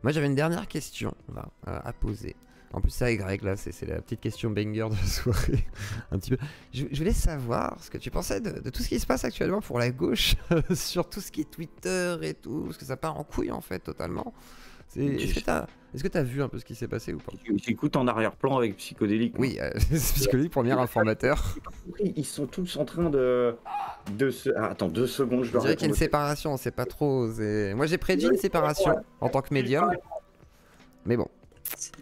Moi j'avais une dernière question là, à poser. En plus, ça avec Greg, là, c'est la petite question banger de la soirée. Un petit peu. Je voulais savoir ce que tu pensais de tout ce qui se passe actuellement pour la gauche, sur tout ce qui est Twitter et tout, parce que ça part en couille en fait, totalement. Est-ce que t'as vu un peu ce qui s'est passé ou pas? J'écoute en arrière-plan avec Psychodélique. Oui, Psychodélique, premier informateur. Ils sont tous en train de se... Ah, attends, 2 secondes, je Je dois dirais qu'il y a une séparation, on sait pas trop. Moi j'ai prédit une séparation en tant que médium, mais bon.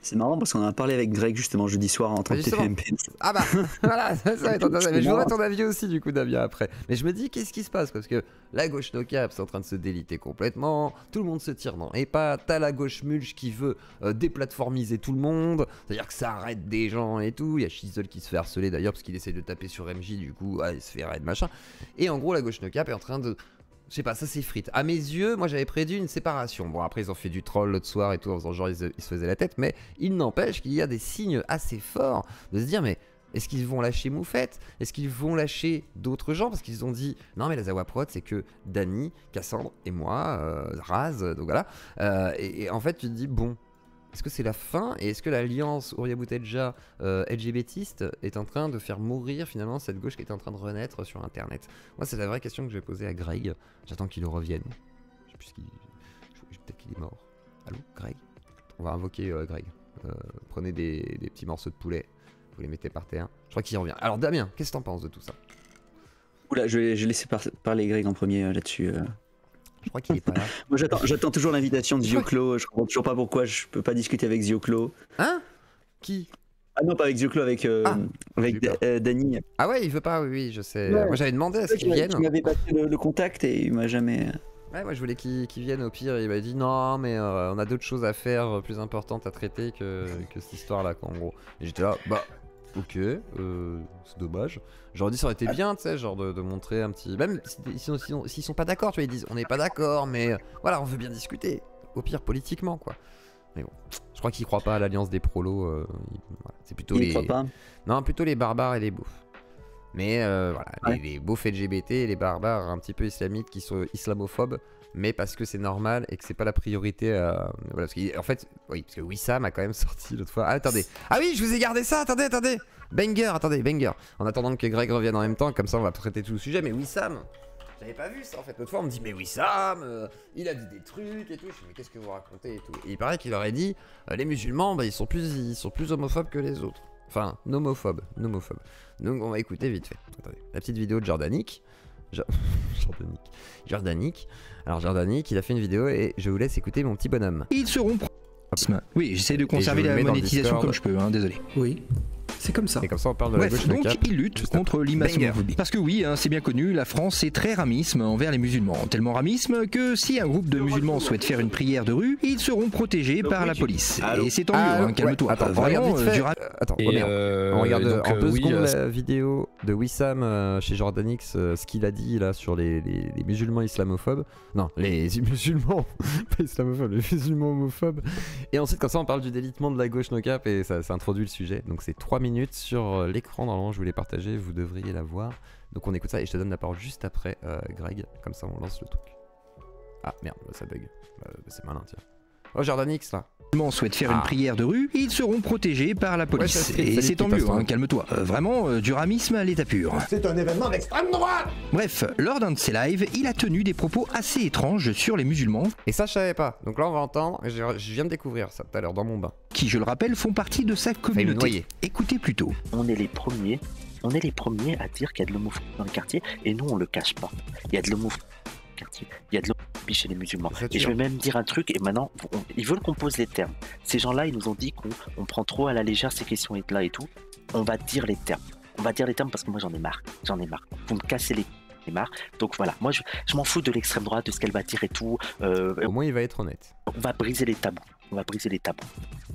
C'est marrant parce qu'on en a parlé avec Greg justement jeudi soir en train de TPMP. Ah bah voilà, ça va être intéressant. Mais je voudrais ton avis aussi du coup, Damien, après. Mais je me dis, qu'est-ce qui se passe? Parce que la gauche no cap, c'est en train de se déliter complètement. Tout le monde se tire dans les pattes. T'as la gauche mulch qui veut déplatformiser tout le monde. C'est-à-dire que ça arrête des gens et tout. Il y a Shizzle qui se fait harceler d'ailleurs parce qu'il essaie de taper sur MJ, du coup, il se fait raid machin. Et en gros, la gauche no cap est en train de... Je sais pas, ça s'effrite. À mes yeux, moi j'avais prédit une séparation. Bon, après ils ont fait du troll l'autre soir et tout, en faisant genre ils se faisaient la tête, mais il n'empêche qu'il y a des signes assez forts de se dire, mais est-ce qu'ils vont lâcher Moufette? Est-ce qu'ils vont lâcher d'autres gens? Parce qu'ils ont dit, non mais la Zawa Prod c'est que Dany, Cassandre et moi, Raz, donc voilà. Et en fait tu te dis, bon, est-ce que c'est la fin? Et est-ce que l'alliance Ouria Boutedja LGBTiste est en train de faire mourir finalement cette gauche qui est en train de renaître sur internet? Moi c'est la vraie question que je vais poser à Greg. J'attends qu'il revienne. Je sais plus peut-être qu'il est mort. Allô, Greg? On va invoquer Greg. Prenez des petits morceaux de poulet, vous les mettez par terre. Je crois qu'il revient. Alors Damien, qu'est-ce que t'en penses de tout ça? Oula, je vais laisser parler Greg en premier là-dessus. Je crois qu'il est pas là. Moi j'attends toujours l'invitation de Zioclo. Je comprends toujours pas pourquoi je peux pas discuter avec Zioclo. Hein? Qui? Ah non, pas avec Zioclo, avec Dany. Ah ouais, il veut pas, oui, je sais. Ouais. Moi j'avais demandé à ce qu'il vienne. Il m'avait passé le contact et il m'a jamais... Ouais, moi je voulais qu'il vienne au pire. Il m'a dit non, mais on a d'autres choses à faire plus importantes à traiter que cette histoire-là, quoi, en gros. Et j'étais là, bah, ok, c'est dommage. J'aurais dit ça aurait été bien, tu sais, genre de montrer un petit. Même s'ils sont pas d'accord, tu vois, ils disent on n'est pas d'accord, mais voilà, on veut bien discuter. Au pire, politiquement, quoi. Mais bon, je crois qu'ils croient pas à l'alliance des prolos. Voilà. C'est plutôt les. Croient pas. Non, plutôt les barbares et les beaufs. Mais voilà, ouais. les beaufs LGBT et les barbares un petit peu islamites qui sont islamophobes, mais parce que c'est normal et que c'est pas la priorité. Voilà, parce en fait, oui, parce que Wissam a quand même sorti l'autre fois. Ah, attendez. Ah oui, je vous ai gardé ça. Attendez. Banger. En attendant que Greg revienne en même temps, comme ça on va traiter tout le sujet. Mais Wissam, j'avais pas vu ça en fait. L'autre fois on me dit, mais Wissam, il a dit des trucs et tout. Je dis, mais qu'est-ce que vous racontez et tout. Et il paraît qu'il aurait dit, les musulmans, bah, ils sont plus homophobes que les autres. Enfin, nomophobes. Donc on va écouter vite fait. Attendez. La petite vidéo de Jordanic. Jordanic. Alors Jordanic, il a fait une vidéo et je vous laisse écouter mon petit bonhomme. Ils seront... Oui, j'essaie de conserver la monétisation comme je peux, hein, désolé. Oui. C'est comme ça. Et comme ça on parle de la gauche. Donc ils luttent contre l'islamophobie. Parce que oui, hein, c'est bien connu, la France est très ramisme envers les musulmans. Tellement ramisme que si un groupe de musemusulmans souhaite faire une prière de rue, ils seront protégés par la police. Et c'est tant mieux, hein, calme-toi. Attends, on regarde vite fait. On regarde en 2 secondes la vidéo de Wissam chez Jordanix, ce qu'il a dit là sur les musulmans islamophobes. Non, les musulmans, pas islamophobes, les musulmans homophobes. Et ensuite comme ça on parle du délitement de la gauche no cap et ça introduit le sujet. Donc c'est 3 minutes sur l'écran, normalement je vous l'ai partagé, vous devriez la voir. Donc on écoute ça et je te donne la parole juste après Greg, comme ça on lance le truc. Ah merde, ça bug. C'est malin, tiens. Oh Jordanix là. On souhaite faire une prière de rue, ils seront protégés par la police. Et c'est tant mieux, hein, calme-toi. Vraiment, du ramisme à l'état pur. C'est un événement d'extrême droite. Bref, lors d'un de ses lives, il a tenu des propos assez étranges sur les musulmans. Et ça je savais pas, donc là on va entendre, je viens de découvrir ça tout à l'heure dans mon bain. Qui, je le rappelle, font partie de sa communauté. Écoutez plutôt. On est les premiers à dire qu'il y a de l'homophobie dans le quartier, et nous on le cache pas. Il y a de l'homophobie dans le quartier, il y a de l'homophobie chez les musulmans. Et je vais même dire un truc, et maintenant, ils veulent qu'on pose les termes. Ces gens-là, ils nous ont dit qu'on prend trop à la légère ces questions-là et tout. On va dire les termes. On va dire les termes parce que moi j'en ai marre. Vous me cassez les marre. Donc voilà, moi je m'en fous de l'extrême droite, de ce qu'elle va dire et tout. Au moins il va être honnête. On va briser les tabous.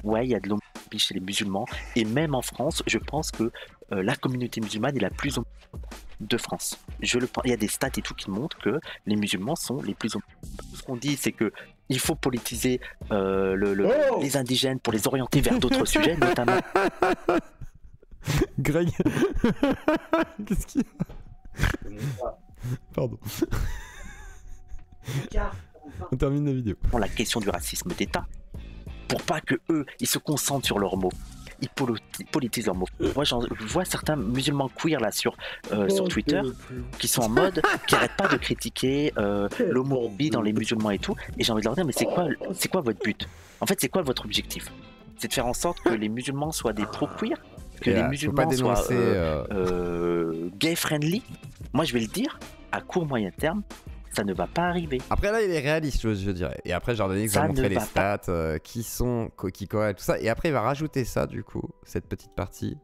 Ouais, il y a de l'homophobie chez les musulmans. Et même en France, je pense que la communauté musulmane est la plus homophobe de France. Il y a des stats et tout qui montrent que les musulmans sont les plus homophobes. Ce qu'on dit, c'est que il faut politiser les indigènes pour les orienter vers d'autres sujets, notamment. Greg, qu'est-ce qu'il y a? Pardon. On termine la vidéo. Pour la question du racisme d'État. pour pas que eux, ils se concentrent sur leurs mots. Ils politisent leurs mots. Moi, je vois certains musulmans queer là sur Twitter qui sont en mode, qui arrêtent pas de critiquer l'homophobie dans les musulmans et tout. Et j'ai envie de leur dire, mais c'est quoi votre but? En fait, c'est quoi votre objectif? C'est de faire en sorte que les musulmans soient des pro-queer, que les musulmans soient gay-friendly. Moi, je vais le dire, à court moyen terme, ça ne va pas arriver. Après là, il est réaliste, je dirais. Et après, Jordan X va montrer les stats qui corrèlent, tout ça. Et après, il va rajouter ça, du coup, cette petite partie.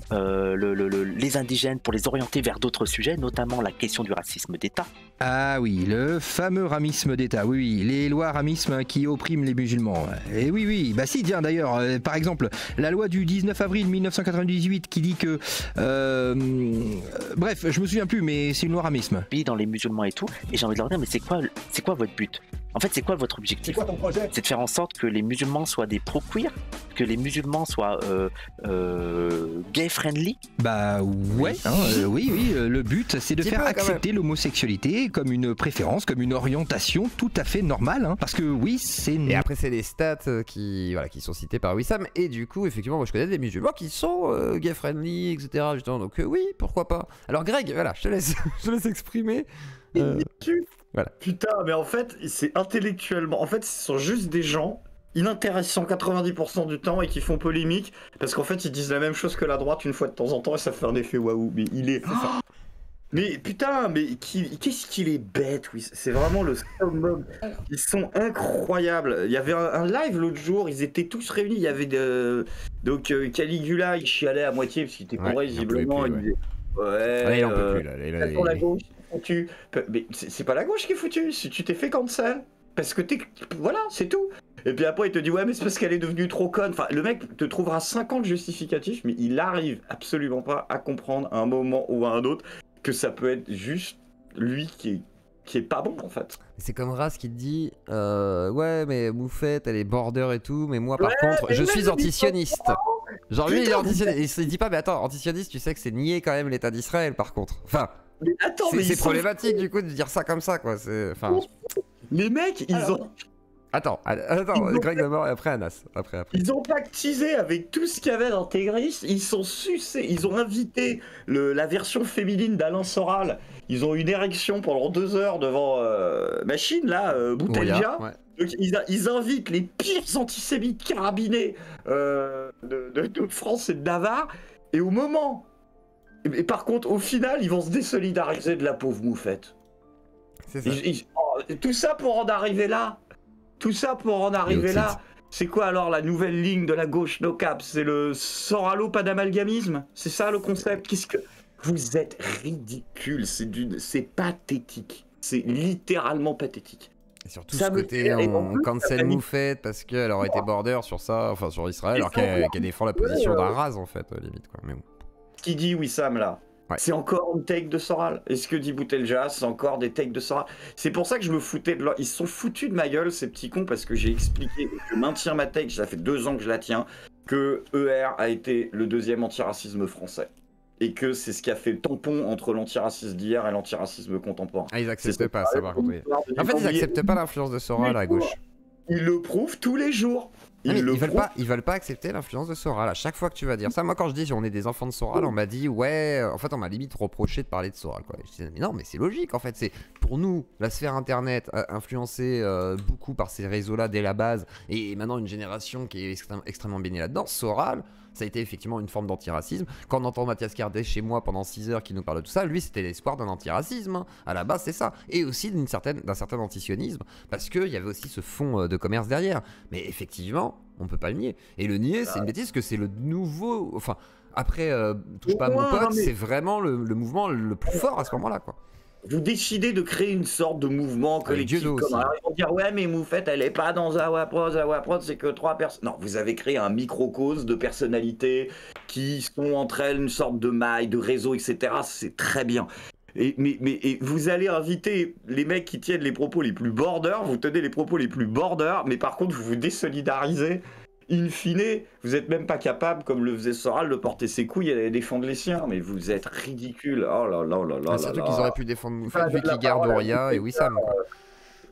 Les indigènes pour les orienter vers d'autres sujets, notamment la question du racisme d'État. Ah oui, le fameux racisme d'État, oui, les lois racisme qui oppriment les musulmans. Et oui, bah si, tiens d'ailleurs, par exemple, la loi du 19 avril 1998 qui dit que... bref, je me souviens plus, mais c'est une loi racisme. Dans les musulmans et tout, et j'ai envie de leur dire, mais c'est quoi votre but? En fait, c'est quoi votre objectif? C'est quoi ton projet? C'est de faire en sorte que les musulmans soient des pro-queer, que les musulmans soient gay-friendly. Bah ouais, oui, le but c'est de faire accepter l'homosexualité comme une préférence, comme une orientation tout à fait normale, hein, parce que oui, c'est... Et après c'est les stats qui sont cités par Wissam, et du coup, effectivement, moi je connais des musulmans qui sont gay-friendly, etc. Justement, donc oui, pourquoi pas. Alors Greg, voilà, je te laisse exprimer. Voilà. Putain, mais en fait, c'est intellectuellement. En fait, ce sont juste des gens inintéressants 90% du temps et qui font polémique parce qu'en fait, ils disent la même chose que la droite une fois de temps en temps et ça fait un effet waouh. Mais il est. Mais putain, mais qu'est-ce qu'il est bête, oui. C'est vraiment le summum. Ils sont incroyables. Il y avait un live l'autre jour, ils étaient tous réunis. Il y avait donc Caligula, il chialait à moitié parce qu'il était bourré visiblement. Il disait il en peut plus là. La gauche. Mais c'est pas la gauche qui est foutue, si tu t'es fait cancel. Parce que voilà, c'est tout. Et puis après, il te dit, ouais, mais c'est parce qu'elle est devenue trop conne. Enfin, le mec te trouvera 50 justificatifs, mais il arrive absolument pas à comprendre à un moment ou à un autre que ça peut être juste lui qui est pas bon, en fait. C'est comme Ras qui te dit, ouais, mais Moufette, elle est border et tout, mais moi, par contre, je suis antisioniste. Genre, lui, il est antisioniste. Il dit pas, mais attends, antisioniste, tu sais que c'est nier quand même l'État d'Israël, par contre. Enfin... Mais attends, c'est problématique du coup de dire ça comme ça, quoi. Les mecs, ils ont... Attends, Greg d'abord et après Anas. Après. Ils ont pactisé avec tout ce qu'il y avait dans Tegris, ils sont sucés, ils ont invité la version féminine d'Alain Soral, ils ont eu une érection pendant 2 heures devant machine, là, Boutelja. Ouais. Donc ils invitent les pires antisémites carabinés de France et de Navarre, et au moment... Et par contre, au final, ils vont se désolidariser de la pauvre Moufette. C'est ça. Tout ça pour en arriver là. C'est quoi alors la nouvelle ligne de la gauche no cap? C'est le Soralo, pas d'amalgamisme? C'est ça le concept? Qu'est-ce que... Vous êtes ridicule, c'est pathétique. C'est littéralement pathétique. Et surtout ce côté, on cancel Moufette parce qu'elle aurait été border sur ça, enfin sur Israël, alors qu'elle défend la position d'un rase en fait, limite quoi. Mais bon. Ce qu'il dit Wissam là, c'est encore une take de Soral. Et ce que dit Boutelja, c'est encore des takes de Soral. C'est pour ça que je me foutais de leur... Ils se sont foutus de ma gueule, ces petits cons, parce que j'ai expliqué, je maintiens ma take, ça fait 2 ans que je la tiens, que ER a été le 2e antiracisme français. Et que c'est ce qui a fait le tampon entre l'antiracisme d'hier et l'antiracisme contemporain. Ah, ils acceptent pas ça par contre. Oui. En fait, ils acceptent pas l'influence de Soral à gauche. Ils le prouvent tous les jours. Ils veulent pas accepter l'influence de Soral. À chaque fois que tu vas dire ça, moi quand je dis on est des enfants de Soral, on m'a dit ouais, en fait on m'a limite reproché de parler de Soral quoi. Et je disais mais non, mais c'est logique en fait, c'est pour nous la sphère internet influencée beaucoup par ces réseaux-là dès la base et maintenant une génération qui est extrêmement baignée là-dedans. Soral, ça a été effectivement une forme d'antiracisme. Quand on entend Mathias Cardet chez moi pendant 6 heures qui nous parle de tout ça, lui c'était l'espoir d'un antiracisme. Hein. À la base c'est ça. Et aussi d'un certain antisionisme parce qu'il y avait aussi ce fond de commerce derrière. Mais effectivement, on peut pas le nier. Et le nier, c'est une bêtise que c'est le nouveau... Enfin, après, touche pas à mon pote, c'est vraiment le mouvement le plus fort à ce moment-là, quoi. Vous décidez de créer une sorte de mouvement collectif. Ils vont dire ouais mais Moufette elle est pas dans Awaprod c'est que 3 personnes. Non, vous avez créé un microcosme de personnalités qui sont entre elles une sorte de maille, de réseau, etc. C'est très bien. Mais vous allez inviter les mecs qui tiennent les propos les plus border, vous tenez les propos les plus border, mais par contre vous vous désolidarisez. In fine, vous êtes même pas capable, comme le faisait Soral, de porter ses couilles et de défendre les siens. Mais vous êtes ridicule. Oh là là là là. Surtout qu'ils auraient pu défendre Moufette vu qu'ils gardent Doria et Wissam.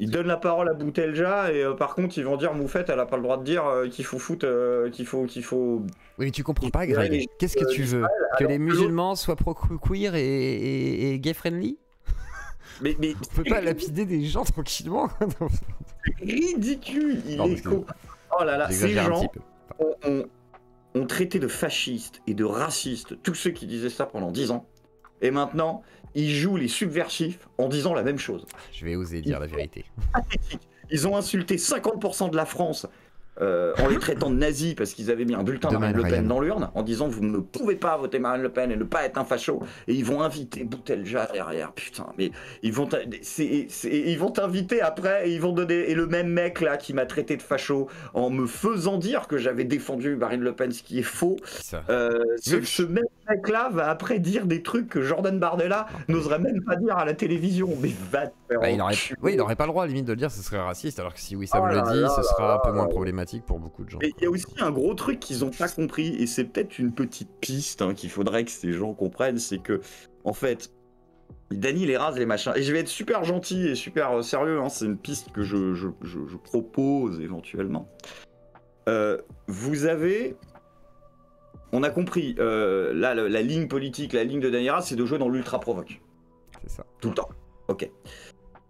Ils donnent la parole à Boutelja et par contre ils vont dire Moufette elle a pas le droit de dire qu'il faut foutre qu'il faut Oui mais tu comprends pas Greg. Qu'est-ce que tu veux? Que les musulmans soient pro-queer et gay friendly? mais on peut pas lapider des gens tranquillement. C'est ridicule. Il est con. Oh là là, ces gens ont traité de fascistes et de racistes tous ceux qui disaient ça pendant 10 ans. Et maintenant, ils jouent les subversifs en disant la même chose. Je vais oser dire la vérité. Ils ont insulté 50% de la France en les traitant de nazis parce qu'ils avaient mis un bulletin de Marine Le Pen dans l'urne en disant vous ne pouvez pas voter Marine Le Pen et ne pas être un facho. Et ils vont inviter Boutelja derrière. Putain, mais ils vont t'inviter après et ils vont donner. Et le même mec là qui m'a traité de facho en me faisant dire que j'avais défendu Marine Le Pen, ce qui est faux. Ce même mec là va après dire des trucs que Jordan Bardella n'oserait même pas dire à la télévision. Mais va te faire il aurait pas le droit limite de le dire, ce serait raciste. Alors que si Wissam le dit, ce sera un peu moins problématique pour beaucoup de gens. Et il y a aussi un gros truc qu'ils ont pas compris, et c'est peut-être une petite piste qu'il faudrait que ces gens comprennent, c'est que, en fait, Dany les rase les machins. Et je vais être super gentil et super sérieux, c'est une piste que je propose éventuellement. Vous avez... On a compris, là, la ligne politique, la ligne de Dany Raz, c'est de jouer dans l'ultra provoque. C'est ça. Tout le temps. Ok.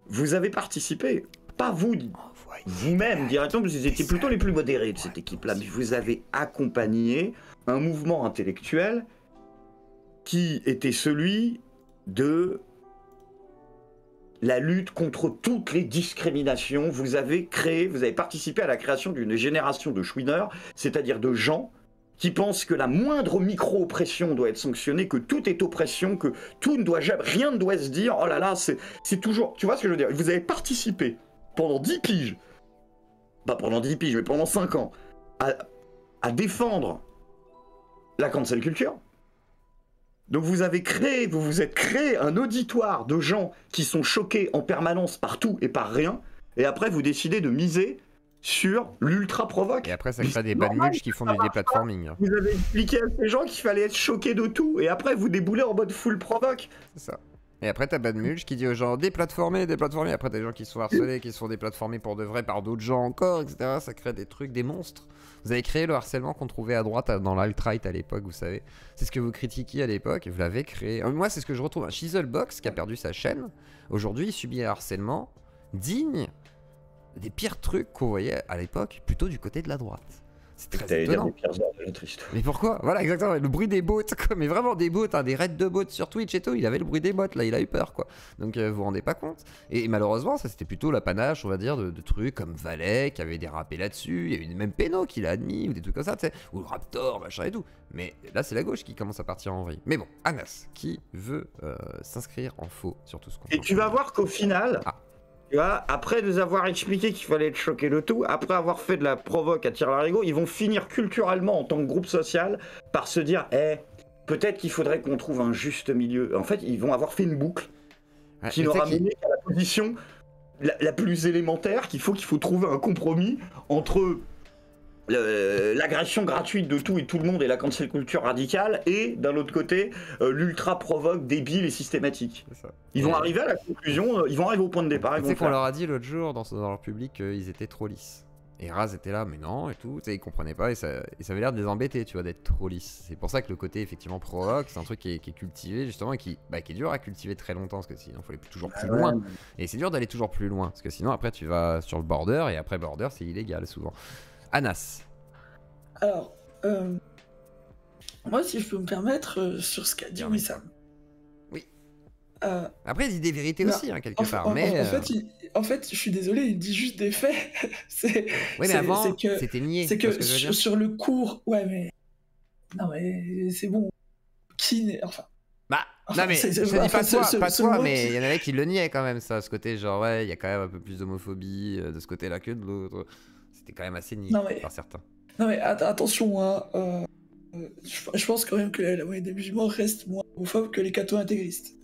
Vous avez participé, pas vous-même directement, parce que vous étiez plutôt les plus modérés de cette équipe-là, mais vous avez accompagné un mouvement intellectuel qui était celui de la lutte contre toutes les discriminations. Vous avez participé à la création d'une génération de chouineurs, c'est-à-dire de gens qui pensent que la moindre micro-oppression doit être sanctionnée, que tout est oppression, que tout ne doit jamais, rien ne doit se dire, oh là là, c'est toujours... Tu vois ce que je veux dire? Vous avez participé pendant 10 piges, pas pendant 10 piges, mais pendant 5 ans, à défendre la cancel culture. Donc vous êtes créé un auditoire de gens qui sont choqués en permanence par tout et par rien, et après vous décidez de miser sur l'ultra provoque. Et après ça crée des bad mulch qui font du déplatforming. Vous avez expliqué à ces gens qu'il fallait être choqué de tout, et après vous déboulez en mode full provoque. C'est ça. Et après t'as Bad Mulch qui dit aux gens déplatformer. Après t'as des gens qui se font harceler, qui se font déplatformer pour de vrai par d'autres gens encore, etc. Ça crée des trucs, des monstres. Vous avez créé le harcèlement qu'on trouvait à droite dans l'alt-right à l'époque, vous savez. C'est ce que vous critiquiez à l'époque, et vous l'avez créé. Moi c'est ce que je retrouve. Chiselbox qui a perdu sa chaîne, aujourd'hui il subit un harcèlement digne des pires trucs qu'on voyait à l'époque, plutôt du côté de la droite. C'est très étonnant. Des pires heures de notre histoire. Mais pourquoi? Voilà, exactement. Le bruit des bots, mais vraiment des bots, des raids de bots sur Twitch et tout. Il avait le bruit des bots, là, il a eu peur, quoi. Donc, vous vous rendez pas compte. Et malheureusement, ça c'était plutôt l'apanage, on va dire, de trucs comme Valet qui avait dérapé là-dessus. Il y a eu même Péno qui l'a admis, ou des trucs comme ça, tu sais. Ou Raptor, machin et tout. Mais là, c'est la gauche qui commence à partir en vrille. Mais bon, Anas, qui veut s'inscrire en faux sur tout ce qu'on... Et tu vas voir qu'au final... Tu vois, après nous avoir expliqué qu'il fallait être choqué de tout, après avoir fait de la provoque à tire-larigot, ils vont finir culturellement en tant que groupe social par se dire peut-être qu'il faudrait qu'on trouve un juste milieu. En fait, ils vont avoir fait une boucle qui leur a mené à la position la plus élémentaire, qu'il faut trouver un compromis entre l'agression gratuite de tout et tout le monde et la cancel culture radicale, et d'un autre côté l'ultra provoque débile et systématique. Ils vont arriver à la conclusion, ils vont arriver au point de départ. Tu sais qu'on leur a dit l'autre jour dans leur public qu'ils étaient trop lisses. Et Raz était là, mais non, et tout, tu sais, ils comprenaient pas, et ça avait l'air de les embêter, tu vois, d'être trop lisses. C'est pour ça que le côté effectivement provoque, c'est un truc qui est cultivé justement, et qui est dur à cultiver très longtemps, parce que sinon il faut aller toujours plus loin. Et c'est dur d'aller toujours plus loin, parce que sinon après tu vas sur le border, et après border c'est illégal souvent. Anas. Alors, moi si je peux me permettre, sur ce qu'a dit Wissam. Oui. Après il dit des vérités aussi, quelque part, mais... En fait, je suis désolé, il dit juste des faits. Oui, mais avant, c'était nié. C'est que sur le cours... Ouais, mais... Non, mais c'est bon. Qui n'est... Enfin... non mais je dis pas toi, mais il y en avait qui le niaient quand même, ça, ce côté genre ouais, il y a quand même un peu plus d'homophobie de ce côté-là que de l'autre. C'était quand même assez nié par certains. Non mais attention, je pense quand même que la moyenne des musulmans reste moins homophobe que les catho-intégristes.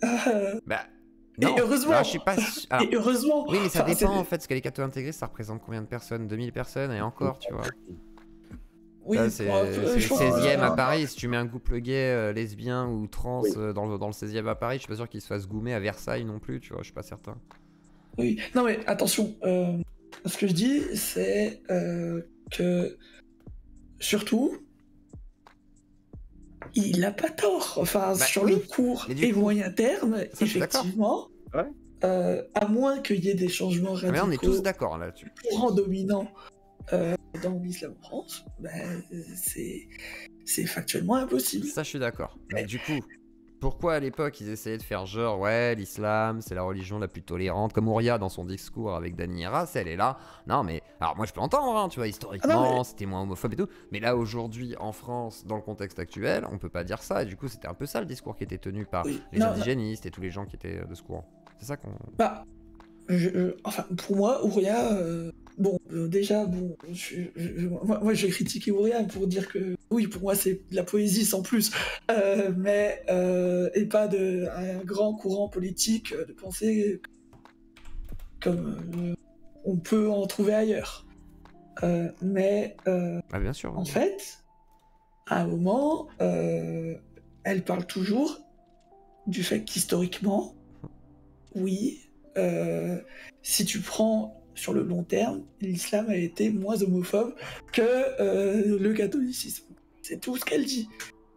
Non, et heureusement. Je suis pas... Et heureusement. Oui, mais ça dépend en fait, parce que les catho-intégristes, ça représente combien de personnes? 2000 personnes et encore, tu vois. Oui, c'est le 16e à Paris. Si tu mets un couple gay, lesbien ou trans dans le 16e à Paris, je suis pas sûr qu'ils se fassent goumer à Versailles non plus, tu vois, je suis pas certain. Oui, non mais attention, ce que je dis, c'est que surtout, il n'a pas tort. Enfin, sur le court et moyen terme, effectivement, à moins qu'il y ait des changements radicaux. Mais on est tous d'accord là-dessus. Courant dominant dans l'islam en France, ben, c'est factuellement impossible. Ça, je suis d'accord. Mais du coup, pourquoi à l'époque ils essayaient de faire genre, ouais, l'islam, c'est la religion la plus tolérante, comme Ouria dans son discours avec Dani Heras, elle est là. Non, mais alors moi je peux entendre, hein, tu vois, historiquement, c'était moins homophobe et tout. Mais là, aujourd'hui, en France, dans le contexte actuel, on peut pas dire ça. Et du coup, c'était un peu ça le discours qui était tenu par les indigénistes et tous les gens qui étaient de ce courant. C'est ça qu'on. Bah, enfin, pour moi, Ouria. Bon, déjà, bon, moi je vais critiquer Ouria pour dire que oui, pour moi c'est de la poésie sans plus, mais et pas un grand courant politique de pensée comme on peut en trouver ailleurs. Mais bien sûr, en fait, à un moment, elle parle toujours du fait qu'historiquement, oui, si tu prends sur le long terme, l'islam a été moins homophobe que le catholicisme. C'est tout ce qu'elle dit.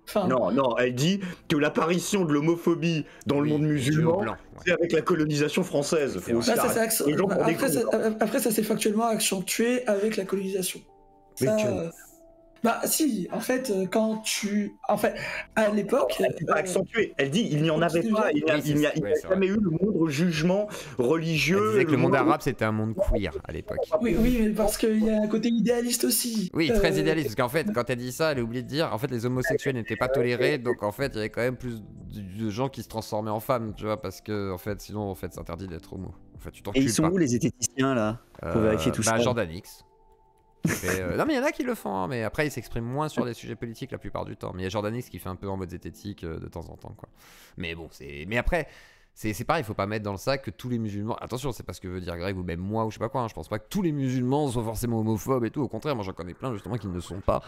Enfin, non, elle dit que l'apparition de l'homophobie dans le monde musulman, c'est avec la colonisation française. Après, ça s'est factuellement accentué avec la colonisation. Bah si, en fait, quand tu... En fait, à l'époque... Elle n'est pas accentuée, elle dit il n'y en avait pas, il n'y a jamais eu le moindre jugement religieux. Elle disait que le monde arabe c'était un monde queer à l'époque. Oui, mais parce qu'il y a un côté idéaliste aussi. Oui, très idéaliste, parce qu'en fait, quand elle dit ça, elle a oublié de dire, en fait, les homosexuels n'étaient pas tolérés, donc en fait, il y avait quand même plus de gens qui se transformaient en femmes, tu vois, parce que, en fait, sinon, en fait, c'est interdit d'être homo. En fait, tu t'en Et ils sont où les zététiciens, là, pour vérifier tout ça? Jordan X. Non mais il y en a qui le font, hein, mais après ils s'expriment moins sur les sujets politiques la plupart du temps. Mais il y a Jordan X qui fait un peu en mode zététique de temps en temps, quoi. Mais bon, mais après, c'est pareil, il faut pas mettre dans le sac que tous les musulmans. Attention, c'est pas ce que veut dire Greg ou même moi ou je sais pas quoi. Hein, je pense pas que tous les musulmans soient forcément homophobes et tout. Au contraire, moi j'en connais plein justement qui ne le sont pas,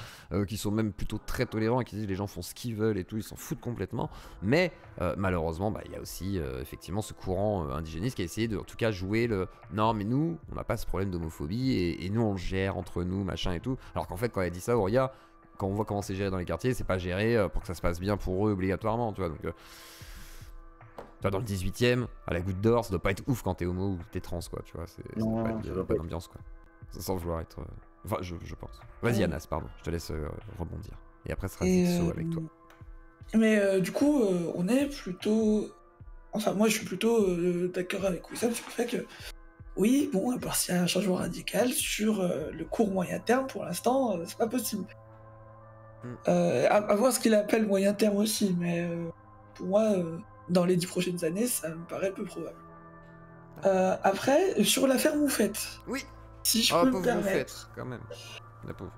qui sont même plutôt très tolérants et qui disent les gens font ce qu'ils veulent et tout, ils s'en foutent complètement. Mais malheureusement, il y a aussi effectivement ce courant indigéniste qui a essayé de, en tout cas, jouer le non, mais nous, on n'a pas ce problème d'homophobie et nous on le gère entre nous, machin et tout. Alors qu'en fait, quand elle dit ça, Ouria, quand on voit comment c'est géré dans les quartiers, c'est pas géré pour que ça se passe bien pour eux obligatoirement, tu vois. Donc dans le 18ème, à la Goutte d'Or, ça doit pas être ouf quand t'es homo ou t'es trans, quoi, tu vois. C'est pas bonne ambiance, quoi. Sans vouloir être. Enfin, je pense. Vas-y, Anas, pardon, je te laisse rebondir. Et après, ce sera Zixo avec toi. Mais du coup, on est plutôt. Enfin, moi, je suis plutôt d'accord avec Wissam sur le fait que. Oui, bon, à part s'il y a un changement radical sur le court moyen terme, pour l'instant, c'est pas possible. À voir ce qu'il appelle moyen terme aussi, mais pour moi. Dans les 10 prochaines années, ça me paraît peu probable. Après, sur l'affaire Moufette. Oui. Si je peux me permettre. Moufette, quand même. La pauvre.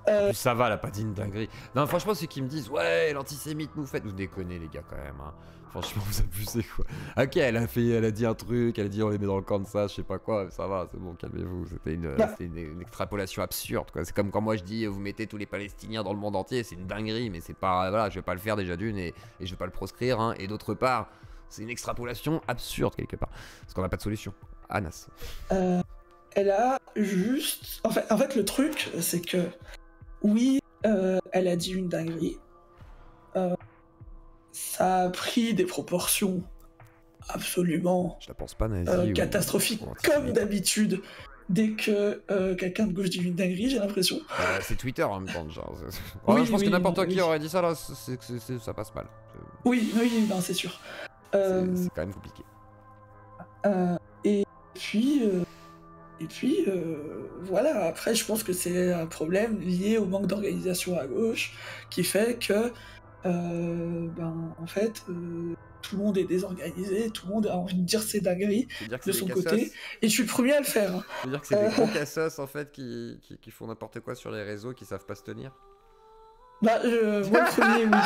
En plus, ça va, elle a pas dit une dinguerie. Non, franchement, ceux qui me disent, ouais, l'antisémite Moufette, vous déconnez, les gars, quand même. Hein. Franchement, vous abusez, quoi. Ok, elle a dit un truc, elle a dit on les met dans le camp de ça, je sais pas quoi, ça va, c'est bon, calmez-vous. C'était une extrapolation absurde, quoi. C'est comme quand moi je dis, vous mettez tous les Palestiniens dans le monde entier, c'est une dinguerie, mais c'est pas. Voilà, je vais pas le faire déjà d'une et je vais pas le proscrire, hein. Et d'autre part, c'est une extrapolation absurde, quelque part. Parce qu'on n'a pas de solution. Anas. Elle a juste. En fait, le truc, c'est que. Oui, elle a dit une dinguerie. Ça a pris des proportions absolument je la pense pas nazie catastrophiques, comme d'habitude. Dès que quelqu'un de gauche dit une dinguerie, j'ai l'impression. C'est Twitter en même temps, genre. Je pense que n'importe qui aurait dit ça là, ça passe mal. Oui, non, c'est sûr. C'est quand même compliqué. Et puis, voilà. Après, je pense que c'est un problème lié au manque d'organisation à gauche qui fait que en fait, tout le monde est désorganisé, tout le monde a envie de dire ses dingueries de son côté, et je suis le premier à le faire. Hein. Tu veux dire que c'est des gros cassos en fait qui font n'importe quoi sur les réseaux, qui savent pas se tenir? Bah, moi le premier, oui.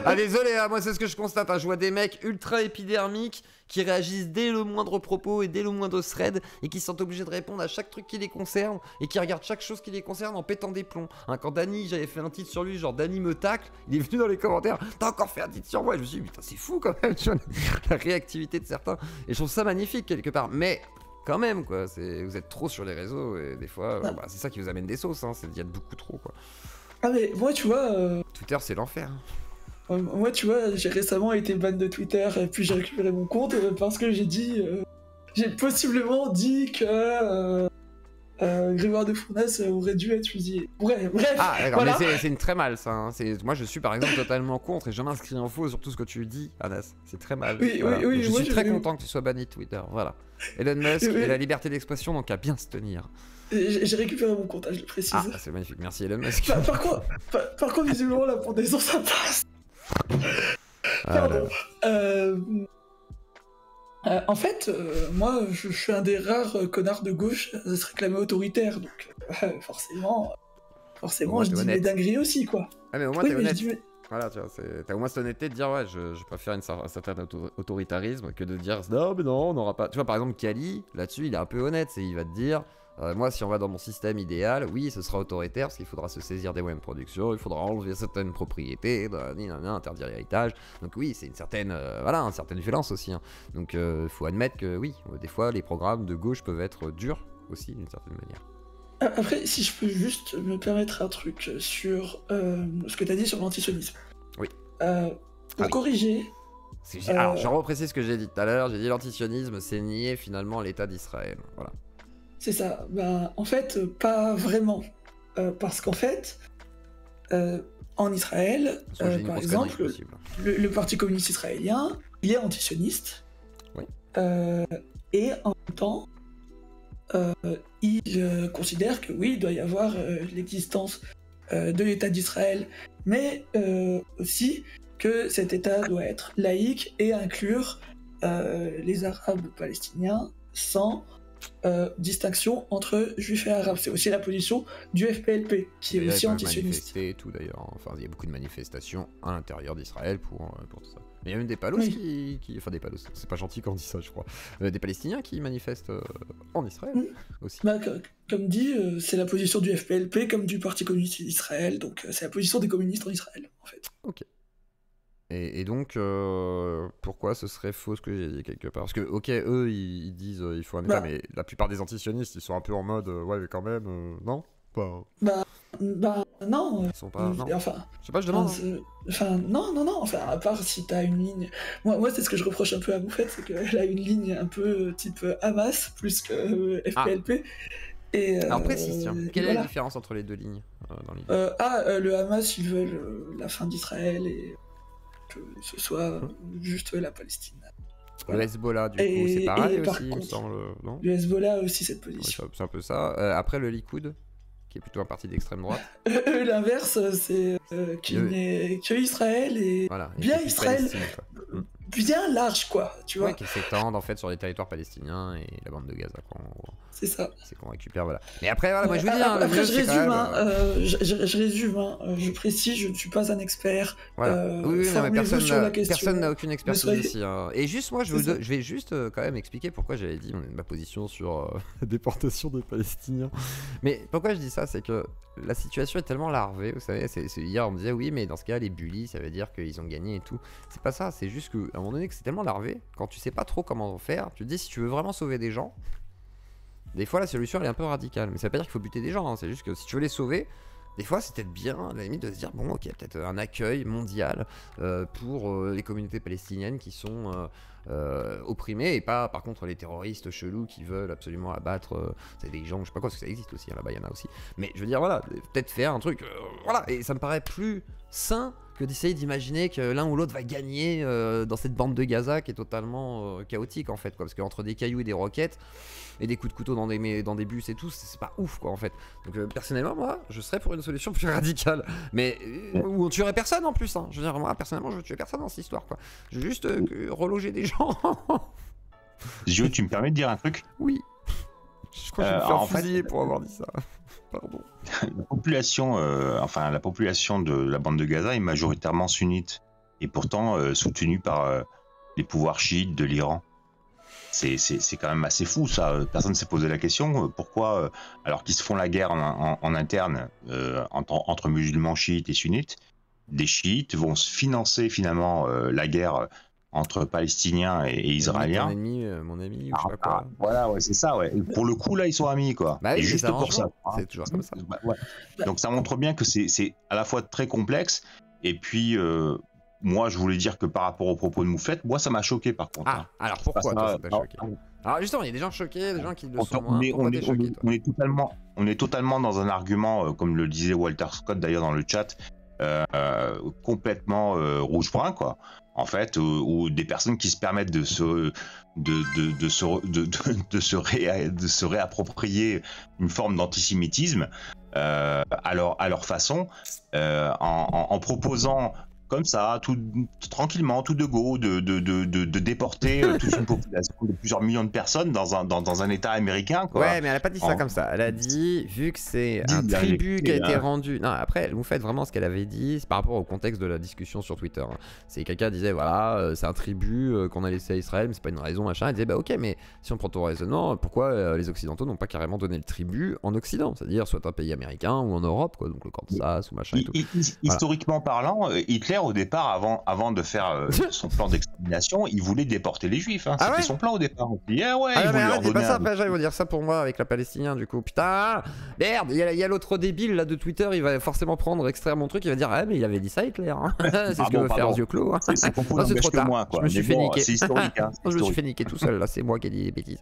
Ah désolé, hein, moi c'est ce que je constate, hein. Je vois des mecs ultra épidermiques qui réagissent dès le moindre propos et dès le moindre thread et qui sont obligés de répondre à chaque truc qui les concerne et qui regardent chaque chose qui les concerne en pétant des plombs. Hein, quand Dany, j'avais fait un titre sur lui, genre Dany me tacle, il est venu dans les commentaires, t'as encore fait un titre sur moi, et je me suis dit putain c'est fou quand même, tu vois, la réactivité de certains, et je trouve ça magnifique quelque part, mais quand même quoi, vous êtes trop sur les réseaux et des fois, bah, c'est ça qui vous amène des sauces, hein, c'est d'y être beaucoup trop quoi. Ah mais moi tu vois... Twitter c'est l'enfer. Moi tu vois, j'ai récemment été ban de Twitter et puis j'ai récupéré mon compte parce que j'ai dit... j'ai possiblement dit que... Grégoire de Fournasse aurait dû être fusillé. Bref, ah d'accord, voilà. Mais c'est une très mal ça, hein. Moi je suis par exemple totalement contre et je m'inscris en faux sur tout ce que tu dis, Anas. C'est très mal. Oui, voilà. oui, je moi, suis très content que tu sois banni de Twitter, voilà. Elon Musk et la liberté d'expression, donc à bien se tenir. J'ai récupéré mon compte, je le précise. Ah, c'est magnifique, merci Elon Musk. Par contre, visiblement, la pendaison, ça passe. Pardon. En fait, moi, je suis un des rares connards de gauche à se réclamer autoritaire, donc forcément, je dis mes dingueries aussi, quoi. Ah, mais au moins, t'es honnête. Voilà, tu vois, t'as au moins cette honnêteté de dire, ouais, je préfère un certain autoritarisme que de dire, non, mais non, on n'aura pas. Tu vois, par exemple, Kali, là-dessus, il est un peu honnête, il va te dire. Moi, si on va dans mon système idéal, oui, ce sera autoritaire parce qu'il faudra se saisir des moyens de production, il faudra enlever certaines propriétés, interdire l'héritage. Donc oui, c'est une certaine violence aussi. Hein. Donc il faut admettre que oui, des fois, les programmes de gauche peuvent être durs aussi d'une certaine manière. Après, si je peux juste me permettre un truc sur ce que tu as dit sur l'antisionisme. Oui. Pour corriger... Alors, je reprécise ce que j'ai dit tout à l'heure, j'ai dit l'antisionisme, c'est nier finalement l'État d'Israël. Voilà. C'est ça. Ben, en fait, pas vraiment. Parce qu'en fait, en Israël, par exemple, le Parti communiste israélien, il est antisioniste. Oui. Et en même temps, il considère que oui, il doit y avoir l'existence de l'État d'Israël, mais aussi que cet État doit être laïque et inclure les Arabes palestiniens sans distinction entre juifs et arabes. C'est aussi la position du FPLP, qui est aussi antisioniste. Et tout d'ailleurs. Enfin, il y a beaucoup de manifestations à l'intérieur d'Israël pour tout ça. Mais il y a même des palos Enfin, des palos, c'est pas gentil quand on dit ça, je crois. Des Palestiniens qui manifestent en Israël aussi. Bah, comme dit, c'est la position du FPLP comme du Parti communiste d'Israël, donc c'est la position des communistes en Israël, en fait. Ok. Et donc, pourquoi ce serait faux ce que j'ai dit quelque part? Parce que, ok, eux, ils disent il faut un État, mais la plupart des antisionistes, ils sont un peu en mode ouais, mais quand même, non pas... non. Ils sont pas. Non. Enfin, je sais pas, je demande. Non. Enfin, à part si t'as une ligne. Moi, c'est ce que je reproche un peu à Moufette, c'est qu'elle a une ligne un peu type Hamas plus que FPLP. Et, alors précise, tiens. Quelle est la différence entre les deux lignes dans l'idée le Hamas, ils veulent la fin d'Israël et que ce soit juste la Palestine. Voilà. Le Hezbollah, du coup, c'est pareil aussi, il me semble, non? Le Hezbollah a aussi cette position. Ouais, c'est un peu ça. Après, le Likoud, qui est plutôt un parti d'extrême droite. L'inverse, c'est que Israël et voilà, bien Israël, bien large, quoi, tu vois. Ouais, qui s'étendent en fait sur les territoires palestiniens et la bande de Gaza, quoi, en gros. C'est ça. C'est qu'on récupère, voilà. Mais après, voilà, moi je vous dis, après je résume, je résume, je précise, je ne suis pas un expert. Voilà. Oui, non, mais personne n'a aucune expertise ici. Hein. Et juste, moi, je vais juste quand même expliquer pourquoi j'avais dit ma position sur la déportation des Palestiniens. Mais pourquoi je dis ça, c'est que la situation est tellement larvée, vous savez, hier on me disait oui, mais dans ce cas, les bullies, ça veut dire qu'ils ont gagné et tout. C'est pas ça, c'est juste qu'à un moment donné, que c'est tellement larvé, quand tu sais pas trop comment faire, tu te dis si tu veux vraiment sauver des gens. Des fois, la solution elle est un peu radicale, mais ça veut pas dire qu'il faut buter des gens, hein. C'est juste que si tu veux les sauver, des fois c'est peut-être bien, à la limite, de se dire bon, ok, peut-être un accueil mondial pour les communautés palestiniennes qui sont opprimées et pas par contre les terroristes chelous qui veulent absolument abattre des gens, je sais pas quoi, parce que ça existe aussi, hein, là-bas il y en a aussi. Mais je veux dire, voilà, peut-être faire un truc, voilà, et ça me paraît plus sain que d'essayer d'imaginer que l'un ou l'autre va gagner dans cette bande de Gaza qui est totalement chaotique en fait, quoi, parce qu'entre des cailloux et des roquettes et des coups de couteau dans des bus et tout, c'est pas ouf quoi en fait. Donc personnellement moi je serais pour une solution plus radicale, mais où on tuerait personne en plus, hein. Je veux dire, moi personnellement je veux tuer personne dans cette histoire quoi. Je veux juste reloger des gens. Zio, tu me permets de dire un truc? Oui. Je crois que je vais me faire fusiller pour avoir dit ça. Pardon. La population de la bande de Gaza est majoritairement sunnite et pourtant soutenue par les pouvoirs chiites de l'Iran. C'est quand même assez fou ça. Personne ne s'est posé la question pourquoi, alors qu'ils se font la guerre en interne entre musulmans chiites et sunnites, des chiites vont financer finalement la guerre entre Palestiniens et Israéliens. Mon ami, ou je sais pas quoi. Voilà, ouais, c'est ça, ouais. Et pour le coup, là, ils sont amis, quoi. Bah oui, et juste pour ça. C'est toujours comme ça. Ouais. Donc ça montre bien que c'est à la fois très complexe, et puis moi, je voulais dire que par rapport aux propos de Moufette, moi, ça m'a choqué, par contre. Ah, alors pourquoi ça t'a choqué? Alors justement, il y a des gens choqués, des gens qui le sont moins. On est totalement dans un argument, comme le disait Walter Scott d'ailleurs dans le chat, complètement rouge-brun, quoi. En fait, ou des personnes qui se permettent de se réapproprier une forme d'antisémitisme à leur façon, en proposant comme ça, tout tranquillement, tout de go, de déporter toute une population de plusieurs millions de personnes dans un État américain, quoi. Ouais, mais elle a pas dit ça comme ça. Elle a dit, vu que c'est un tribut qui a été rendu... Non, après, vous faites vraiment ce qu'elle avait dit, c'est par rapport au contexte de la discussion sur Twitter. Hein. C'est quelqu'un disait, voilà, c'est un tribut qu'on a laissé à Israël, mais c'est pas une raison, machin. Elle disait, bah ok, mais si on prend ton raisonnement, pourquoi les Occidentaux n'ont pas carrément donné le tribut en Occident? C'est-à-dire, soit un pays américain ou en Europe, quoi, donc le Kansas ou machin et tout. Historiquement parlant, Hitler, au départ, avant de faire son plan d'extermination, il voulait déporter les Juifs. Hein. C'était son plan au départ. Il voulait leur donner pas ça, après, ils vont dire ça pour moi avec la Palestinien, du coup. Putain, merde, il y a l'autre débile là de Twitter, il va forcément extraire mon truc, il va dire, ah, mais il avait dit ça, Hitler. Hein. C'est ce que veut faire aux yeux clos. Hein. C'est trop tard. Moi, quoi. Je me suis fait niquer. C'est historique. Hein. Je me suis fait niquer tout seul, là, c'est moi qui ai dit des bêtises.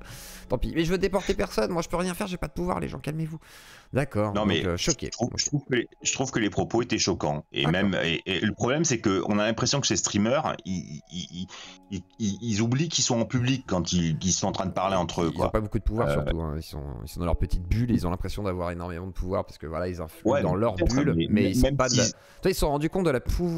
Tant pis. Mais je veux déporter personne, moi je peux rien faire, j'ai pas de pouvoir, les gens, calmez-vous. D'accord. Non, mais choqué. Je trouve que les propos étaient choquants. Et même, et le problème, c'est qu'on a l'impression que ces streamers, ils oublient qu'ils sont en public quand ils sont en train de parler entre eux. Ils n'ont pas beaucoup de pouvoir, surtout. Hein. Ils sont dans leur petite bulle et ils ont l'impression d'avoir énormément de pouvoir parce que voilà, ils influent dans leur bulle, mais ils sont pas de la... Ils se sont rendus compte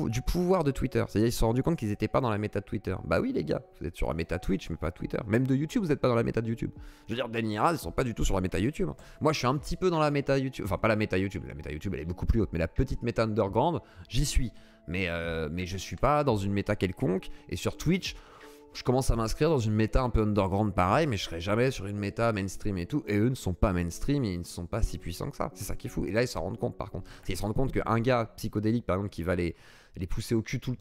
du pouvoir de Twitter. C'est-à-dire, ils se sont rendus compte qu'ils n'étaient pas dans la méta de Twitter. Bah oui, les gars, vous êtes sur la méta Twitch, mais pas Twitter. Même de YouTube, vous n'êtes pas dans la méta de YouTube. Je veux dire, Dany Raz, ils sont pas du tout sur la méta YouTube. Moi, je suis un petit peu dans la méta YouTube. Enfin, pas la méta YouTube. La méta YouTube, elle est beaucoup plus haute, mais la petite méta underground, j'y suis. Mais je suis pas dans une méta quelconque. Et sur Twitch, je commence à m'inscrire dans une méta un peu underground pareil, mais je serai jamais sur une méta mainstream et tout. Et eux ne sont pas mainstream, et ils ne sont pas si puissants que ça. C'est ça qui est fou. Et là, ils s'en rendent compte par contre. Ils se rendent compte qu'un gars psychodélique, par exemple, qui va les pousser au cul tout le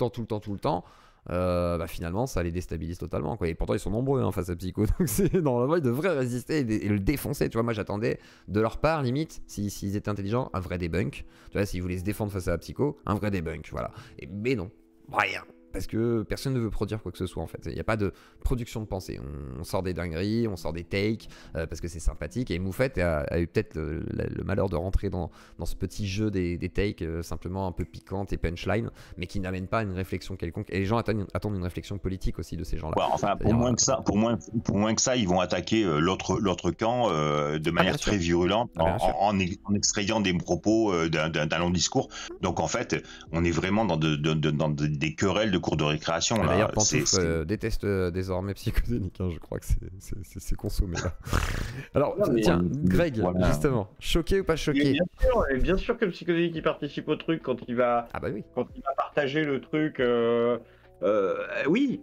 temps, bah finalement ça les déstabilise totalement, quoi. Et pourtant ils sont nombreux hein, face à Psycho, donc normalement ils devraient résister et le défoncer, tu vois. Moi j'attendais de leur part, limite, s'ils étaient intelligents, un vrai debunk, tu vois, s'ils voulaient se défendre face à Psycho, un vrai debunk, voilà. Mais non, rien, parce que personne ne veut produire quoi que ce soit en fait. Il n'y a pas de production de pensée. On sort des dingueries, on sort des takes parce que c'est sympathique. Et Moufette a eu peut-être le malheur de rentrer dans ce petit jeu des takes simplement un peu piquantes et punchline, mais qui n'amènent pas une réflexion quelconque. Et les gens attendent une réflexion politique aussi de ces gens-là. Ouais, enfin, pour moins que ça, ils vont attaquer l'autre camp de manière très virulente en extrayant des propos d'un long discours. Donc en fait, on est vraiment dans des querelles de cours de récréation. D'ailleurs, Pantouf déteste désormais Psychodélique, hein, je crois que c'est consommé là. Alors, tiens, Greg, justement, choqué ou pas choqué? Bien sûr que le Psychodélique il participe au truc quand il va, quand il va partager le truc. Oui.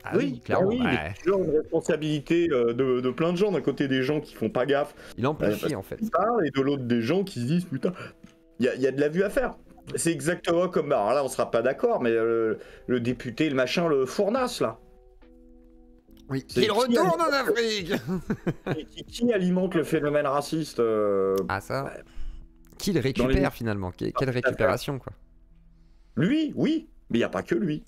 Ah oui, clairement. Il y a toujours une responsabilité de plein de gens, d'un côté des gens qui font pas gaffe. Il amplifie en fait. Et de l'autre des gens qui se disent putain, il y a de la vue à faire. C'est exactement comme, alors là on sera pas d'accord, mais le député, le machin, le Fournasse là. Oui, qu'il retourne en Afrique. Qui alimente le phénomène raciste Ah ça ouais. Qui le récupère finalement? Quelle récupération quoi? Lui, oui, mais il n'y a pas que lui.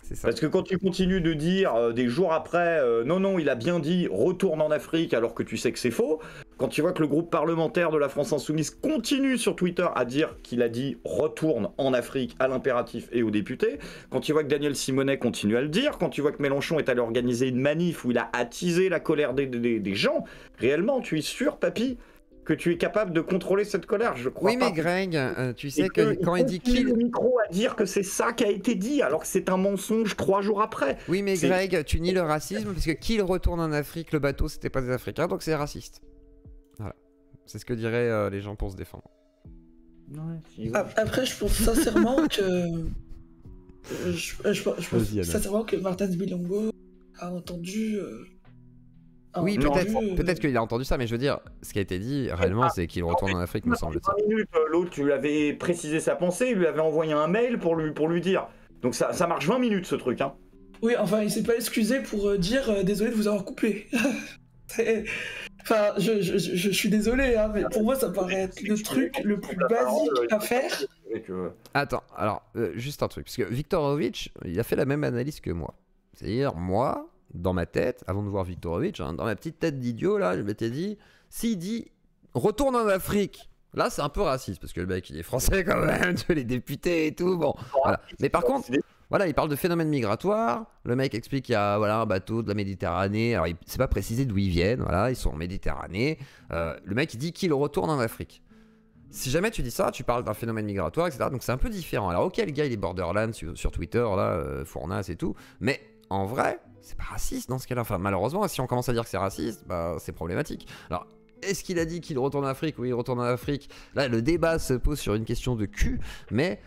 C'est ça. Parce que quand tu continues de dire des jours après, non, il a bien dit retourne en Afrique alors que tu sais que c'est faux, quand tu vois que le groupe parlementaire de la France Insoumise continue sur Twitter à dire qu'il a dit retourne en Afrique à l'impératif et aux députés, quand tu vois que Daniel Simonet continue à le dire, quand tu vois que Mélenchon est allé organiser une manif où il a attisé la colère des gens, réellement, tu es sûr, papy, que tu es capable de contrôler cette colère, je crois. Oui, mais Greg, tu sais que quand il dit qu'il... le micro à dire que c'est ça qui a été dit, alors que c'est un mensonge 3 jours après. Oui, mais Greg, tu nies le racisme, parce que qu'il retourne en Afrique, le bateau, c'était pas des Africains, donc c'est raciste. Voilà. C'est ce que diraient les gens pour se défendre. Après, je pense sincèrement que... Je pense sincèrement que Martin Bilongo a entendu... Oui, peut-être qu'il a entendu ça, mais je veux dire, ce qui a été dit réellement, c'est qu'il retourne en Afrique, me semble-t-il. 5 minutes, l'autre, tu lui avais précisé sa pensée, il lui avait envoyé un mail pour lui dire. Donc ça marche 20 minutes ce truc, hein. Oui, enfin, il s'est pas excusé pour dire désolé de vous avoir coupé. Enfin, je suis désolé, hein, mais pour moi, ça paraît être le truc le plus basique à faire. Attends, alors, juste un truc, parce que Viktorovic, il a fait la même analyse que moi. C'est-à-dire, moi, dans ma tête, avant de voir Viktorovic, hein, dans ma petite tête d'idiot, là, je m'étais dit, s'il dit « retourne en Afrique », là, c'est un peu raciste, parce que le mec, il est français quand même, tu vois, les députés et tout, bon, voilà. Mais par contre... Voilà, il parle de phénomènes migratoires. Le mec explique qu'il y a un bateau de la Méditerranée. Alors, il ne s'est pas précisé d'où ils viennent. Voilà, ils sont en Méditerranée. Le mec, il dit qu'il retourne en Afrique. Si jamais tu dis ça, tu parles d'un phénomène migratoire, etc. Donc, c'est un peu différent. Alors, ok, le gars, il est borderline sur Twitter, là, Fournas et tout. Mais en vrai, c'est pas raciste dans ce cas-là. Enfin, malheureusement, si on commence à dire que c'est raciste, bah, c'est problématique. Alors, est-ce qu'il a dit qu'il retourne en Afrique? Oui, il retourne en Afrique. Là, le débat se pose sur une question de cul, mais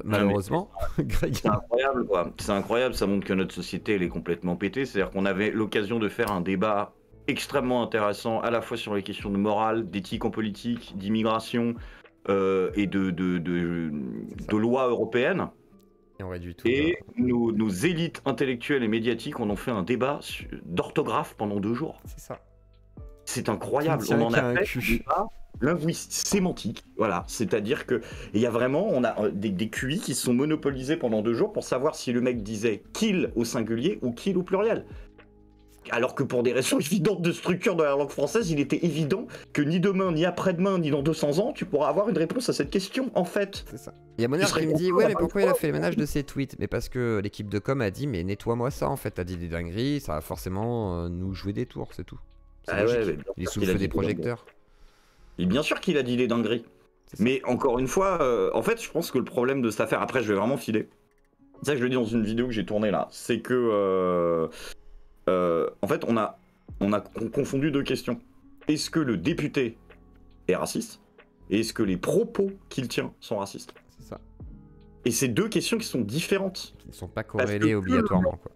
malheureusement... C'est incroyable, quoi. C'est incroyable, ça montre que notre société, elle est complètement pétée. C'est-à-dire qu'on avait l'occasion de faire un débat extrêmement intéressant, à la fois sur les questions de morale, d'éthique en politique, d'immigration et de loi européenne. Et on réduit tout. Et nos élites intellectuelles et médiatiques, on en fait un débat d'orthographe pendant 2 jours. C'est ça. C'est incroyable, on en a fait un débat linguistique, sémantique, voilà, c'est-à-dire que il y a vraiment, on a des QI qui se sont monopolisés pendant 2 jours pour savoir si le mec disait kill au singulier ou kill au pluriel. Alors que pour des raisons évidentes de structure de la langue française, il était évident que ni demain, ni après-demain, ni dans 200 ans, tu pourras avoir une réponse à cette question, en fait. C'est ça. Il y a Monère qui me dit, ouais, mais pourquoi il a fait le ménage de ses tweets? Mais parce que l'équipe de com a dit, mais nettoie-moi ça, en fait, t'as dit des dingueries, ça va forcément nous jouer des tours, c'est tout. Ah ouais, il est sous le feu des projecteurs. Et bien sûr qu'il a dit des dingueries. Mais encore une fois, en fait, je pense que le problème de cette affaire, après je vais vraiment filer, c'est ça que je le dis dans une vidéo que j'ai tournée là, c'est que en fait on a confondu 2 questions. Est-ce que le député est raciste? Et est-ce que les propos qu'il tient sont racistes? C'est ça. Et c'est 2 questions qui sont différentes. Qui ne sont pas corrélées obligatoirement, quoi.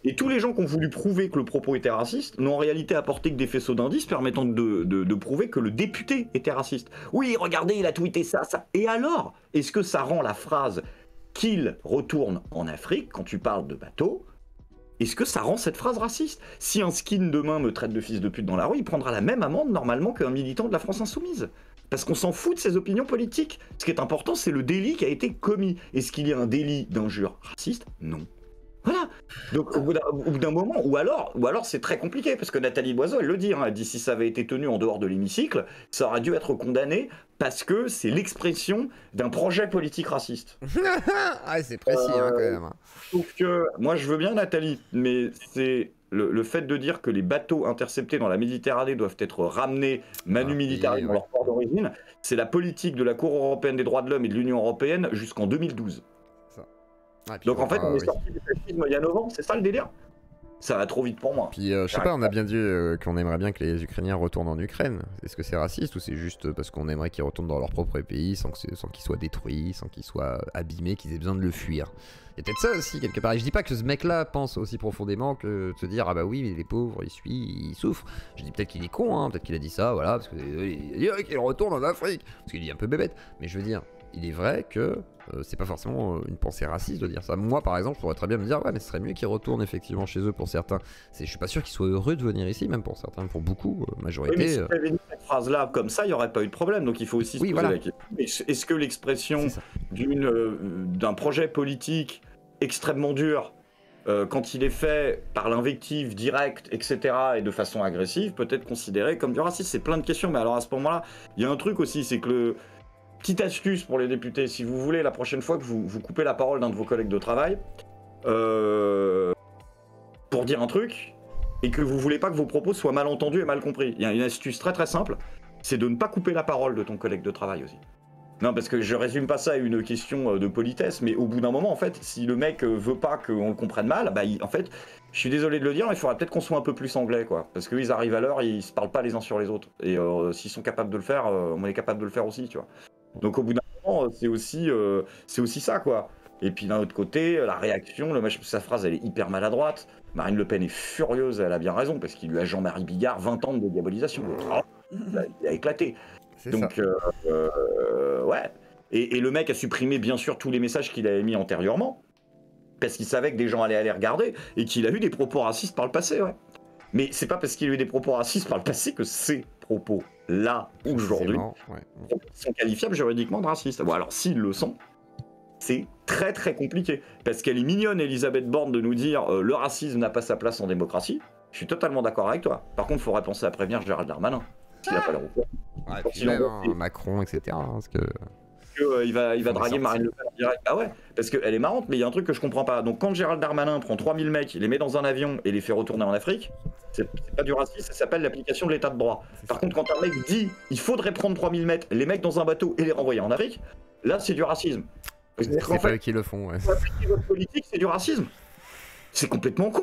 Et tous les gens qui ont voulu prouver que le propos était raciste n'ont en réalité apporté que des faisceaux d'indices permettant de prouver que le député était raciste. Oui, regardez, il a tweeté ça. Et alors, est-ce que ça rend la phrase qu'il retourne en Afrique, quand tu parles de bateau, est-ce que ça rend cette phrase raciste? Si un skin demain me traite de fils de pute dans la rue, il prendra la même amende normalement qu'un militant de la France Insoumise. Parce qu'on s'en fout de ses opinions politiques. Ce qui est important, c'est le délit qui a été commis. Est-ce qu'il y a un délit d'injure raciste? Non. Voilà. Donc au bout d'un moment, ou alors c'est très compliqué, parce que Nathalie Loiseau, elle le dit, hein, elle dit si ça avait été tenu en dehors de l'hémicycle, ça aurait dû être condamné parce que c'est l'expression d'un projet politique raciste. Ah, c'est précis hein, quand même. Donc moi je veux bien Nathalie, mais c'est le fait de dire que les bateaux interceptés dans la Méditerranée doivent être ramenés manu militari dans leur port d'origine, c'est la politique de la Cour européenne des droits de l'homme et de l'Union européenne jusqu'en 2012. Donc en fait, on est sorti du fascisme il y a 9 ans, c'est ça le délire? Ça va trop vite pour moi. Puis je sais pas, on a bien dit qu'on aimerait bien que les Ukrainiens retournent en Ukraine. Est-ce que c'est raciste ou c'est juste parce qu'on aimerait qu'ils retournent dans leur propre pays sans qu'ils soient détruits, sans qu'ils soient abîmés, qu'ils aient besoin de le fuir? Il y a peut-être ça aussi quelque part. Et je dis pas que ce mec-là pense aussi profondément que de se dire ah bah oui mais les pauvres ils souffrent. Je dis peut-être qu'il est con, hein, peut-être qu'il a dit ça, voilà, parce qu'il retourne en Afrique, parce qu'il est un peu bébête. Mais je veux dire, il est vrai que c'est pas forcément une pensée raciste de dire ça. Moi par exemple, je pourrais très bien me dire ouais mais ce serait mieux qu'ils retournent effectivement chez eux pour certains. Je suis pas sûr qu'ils soient heureux de venir ici, même pour certains, pour beaucoup, majorité. Oui, mais si tu avais dit cette phrase-là comme ça, il n'y aurait pas eu de problème. Donc il faut aussi se poser la question. Est-ce que l'expression d'un projet politique extrêmement dur, quand il est fait par l'invective directe, etc., et de façon agressive, peut être considéré comme du racisme? C'est plein de questions. Mais alors à ce moment-là, il y a un truc aussi, c'est que petite astuce pour les députés, si vous voulez, la prochaine fois que vous coupez la parole d'un de vos collègues de travail pour dire un truc, et que vous voulez pas que vos propos soient mal entendus et mal compris, il y a une astuce très très simple, c'est de ne pas couper la parole de ton collègue de travail aussi. Non, parce que je résume pas ça à une question de politesse, mais au bout d'un moment, en fait, si le mec veut pas qu'on le comprenne mal, bah, en fait, je suis désolé de le dire, mais il faudrait peut-être qu'on soit un peu plus anglais, quoi. Parce qu'ils arrivent à l'heure, ils se parlent pas les uns sur les autres. Et s'ils sont capables de le faire, on est capable de le faire aussi, tu vois. Donc au bout d'un moment, c'est aussi ça, quoi. Et puis d'un autre côté, la réaction, sa phrase, elle est hyper maladroite. Marine Le Pen est furieuse, elle a bien raison, parce qu'il lui a Jean-Marie Bigard 20 ans de diabolisation. Il a éclaté. Donc, ouais. Et le mec a supprimé, bien sûr, tous les messages qu'il avait mis antérieurement, parce qu'il savait que des gens allaient aller regarder, et qu'il a eu des propos racistes par le passé, ouais. Mais c'est pas parce qu'il a eu des propos racistes par le passé que ces propos-là, aujourd'hui, sont qualifiables juridiquement de racistes. Bon, alors, s'ils le sont, c'est très très compliqué. Parce qu'elle est mignonne, Elisabeth Borne, de nous dire le racisme n'a pas sa place en démocratie. Je suis totalement d'accord avec toi. Par contre, il faudrait penser à prévenir Gérald Darmanin. S'il n'a pas le recours. Ouais, puis même, Macron, etc. Parce que... il va draguer Marine Le Pen en direct. Ah ouais, parce qu'elle est marrante, mais il y a un truc que je comprends pas. Donc quand Gérald Darmanin prend 3000 mecs, les met dans un avion et les fait retourner en Afrique, c'est pas du racisme, ça s'appelle l'application de l'état de droit. Par contre, quand un mec dit il faudrait prendre 3000 mètres, les mecs dans un bateau et les renvoyer en Afrique, là c'est du racisme. C'est pas eux qui le font. Ouais. Votre politique, c'est du racisme. C'est complètement con.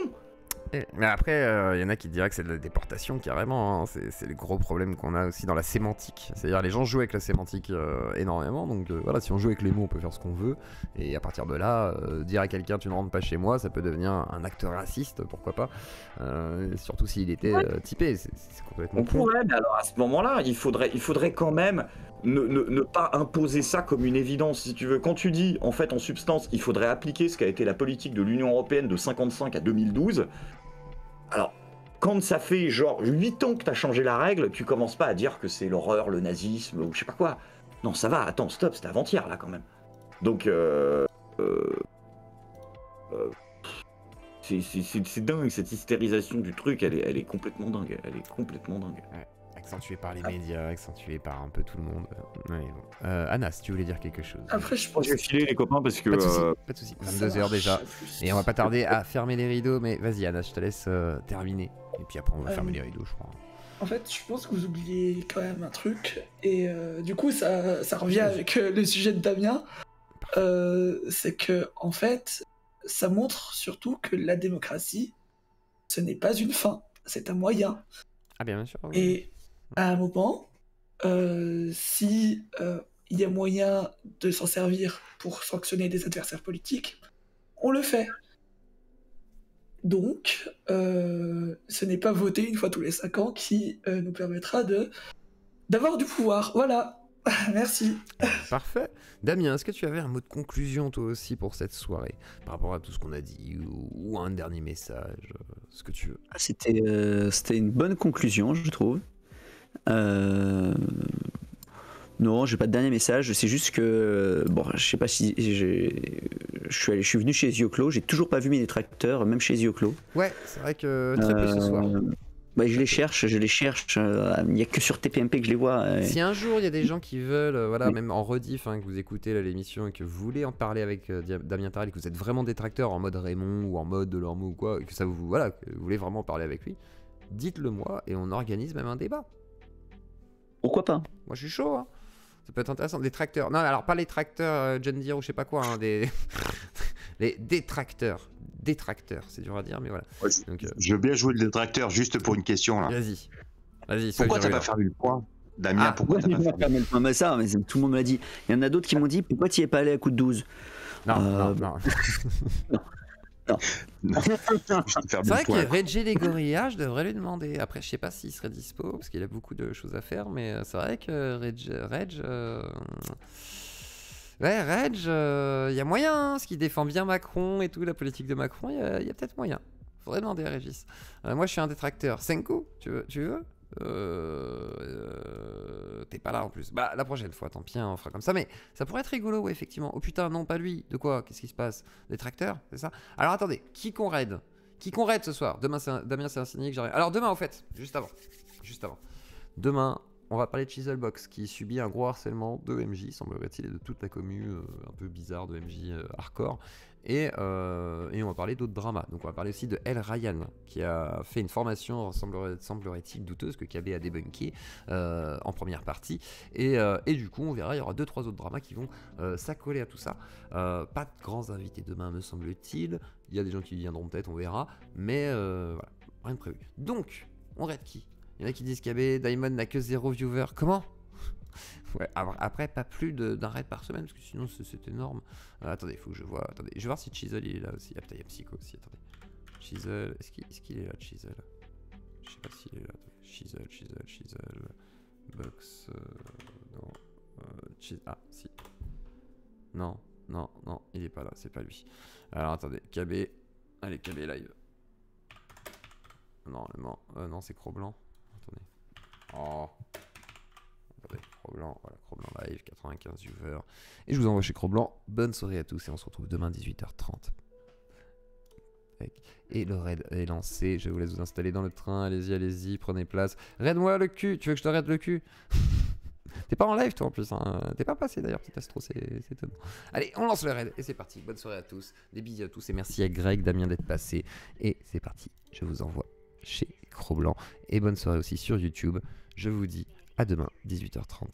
Mais après, y en a qui diraient que c'est de la déportation carrément. Hein. C'est le gros problème qu'on a aussi dans la sémantique. C'est-à-dire les gens jouent avec la sémantique énormément. Donc voilà, si on joue avec les mots, on peut faire ce qu'on veut. Et à partir de là, dire à quelqu'un tu ne rentres pas chez moi, ça peut devenir un acte raciste, pourquoi pas. Surtout s'il était typé. C'est complètement. On pourrait, mais alors à ce moment-là, il faudrait quand même ne pas imposer ça comme une évidence, si tu veux. Quand tu dis, en fait, en substance, il faudrait appliquer ce qu'a été la politique de l'Union Européenne de 1955 à 2012. Alors, quand ça fait genre 8 ans que t'as changé la règle, tu commences pas à dire que c'est l'horreur, le nazisme, ou je sais pas quoi. Non, ça va, attends, stop, c'était avant-hier, là, quand même. Donc, c'est dingue, cette hystérisation du truc, elle est complètement dingue. Elle est complètement dingue. Ouais. Accentué par les médias, accentué par un peu tout le monde. Ouais, bon. Anna, si tu voulais dire quelque chose. Après, je pense que je vais filer les copains parce que... Pas de soucis. 22h déjà. Et on va pas tarder à fermer les rideaux, mais vas-y Anna, je te laisse terminer. Et puis après on va fermer les rideaux, je crois. En fait, je pense que vous oubliez quand même un truc. Et du coup, ça revient avec le sujet de Damien. C'est que, en fait, ça montre surtout que la démocratie, ce n'est pas une fin, c'est un moyen. Ah bien sûr. Oui. Et à un moment, si il y a moyen de s'en servir pour sanctionner des adversaires politiques, on le fait. Donc, ce n'est pas voter une fois tous les 5 ans qui nous permettra d'avoir du pouvoir. Voilà. Merci. Parfait. Damien, est-ce que tu avais un mot de conclusion toi aussi pour cette soirée par rapport à tout ce qu'on a dit ou un dernier message, ce que tu veux. C'était une bonne conclusion, je trouve. Non, j'ai pas de dernier message. C'est juste que bon, je sais pas si je suis venu chez Zioclo, j'ai toujours pas vu mes détracteurs, même chez Zioclo. Ouais, c'est vrai que très peu ce soir. Bah, je les cherche. Il n'y a que sur TPMP que je les vois. Si un jour il y a des gens qui veulent, voilà, même en rediff, hein, que vous écoutez là, l'émission et que vous voulez en parler avec Damien Tarel, que vous êtes vraiment détracteur en mode Raymond ou en mode Delormeau ou quoi, et que ça vous, voilà, que vous voulez vraiment en parler avec lui, dites-le moi et on organise même un débat. Pourquoi pas? Moi je suis chaud, hein. Ça peut être intéressant. Des tracteurs. Non, alors pas les tracteurs John Deere ou je sais pas quoi, hein, les détracteurs. Détracteur, c'est dur à dire, mais voilà. Ouais, donc, je veux bien jouer le détracteur juste pour une question là. Vas-y. Pourquoi t'as pas fermé le point, Damien? Pourquoi t'as pas fermé le point? Mais ça, mais tout le monde m'a dit. Il y en a d'autres qui m'ont dit pourquoi tu y es pas allé à coup de 12. Non. C'est vrai que Reggie les gorillas, je devrais lui demander. Après, je sais pas s'il serait dispo parce qu'il a beaucoup de choses à faire, mais c'est vrai que Reg. Ouais, Reg, il y a moyen, hein, parce qu'il défend bien Macron et tout, la politique de Macron, il y a peut-être moyen. Faudrait demander à Régis. Moi, je suis un détracteur. Senko, tu veux t'es pas là en plus. Bah, la prochaine fois, tant pis, hein, on fera comme ça. Mais ça pourrait être rigolo, ouais, effectivement. Oh putain, non, pas lui. De quoi? Qu'est-ce qui se passe? Détracteur, c'est ça? Alors attendez, qui qu'on raid ce soir? Demain, Damien, c'est un signé que j'arrive. Alors demain, au fait, juste avant. Demain, on va parler de Chiselbox qui subit un gros harcèlement de MJ, semblerait-il, et de toute la commu un peu bizarre de MJ hardcore. Et on va parler d'autres dramas. Donc on va parler aussi de El Ryan, qui a fait une formation, semblerait-il, douteuse, que KB a débunké en première partie. Et du coup, on verra, il y aura 2-3 autres dramas qui vont s'accoler à tout ça. Pas de grands invités demain, me semble-t-il. Il y a des gens qui viendront peut-être, on verra. Mais voilà, rien de prévu. Donc, on raid qui? Il y en a qui disent KB, Diamond n'a que 0 viewer. Comment? Ouais, après, pas plus d'un raid par semaine, parce que sinon c'est énorme. Attendez, il faut que je vois. Attendez, je vais voir si Chisel il est là aussi. Ah putain, il y a Psycho aussi. Attendez. Chisel, est-ce qu'il est là, Chisel? Je sais pas s'il est là. Chisel. Box. Non. Ah, si. Non, il est pas là, c'est pas lui. Alors attendez, KB. Allez, KB live. Normalement. Non, c'est Cro-Blanc. Attendez. Oh. Cro-Blanc, voilà, Cro-Blanc live, 95 viewers. Et je vous envoie chez Cro-Blanc. Bonne soirée à tous et on se retrouve demain 18h30. Et le raid est lancé. Je vous laisse vous installer dans le train. Allez-y, prenez place. Raid-moi le cul. Tu veux que je te raide le cul? T'es pas en live toi en plus. Hein. T'es pas passé d'ailleurs, petit Astro, c'est étonnant. Allez, on lance le raid et c'est parti. Bonne soirée à tous. Des bisous à tous et merci à Greg, Damien d'être passé. Et c'est parti. Je vous envoie chez Cro-Blanc. Et bonne soirée aussi sur YouTube. Je vous dis à demain, 18h30.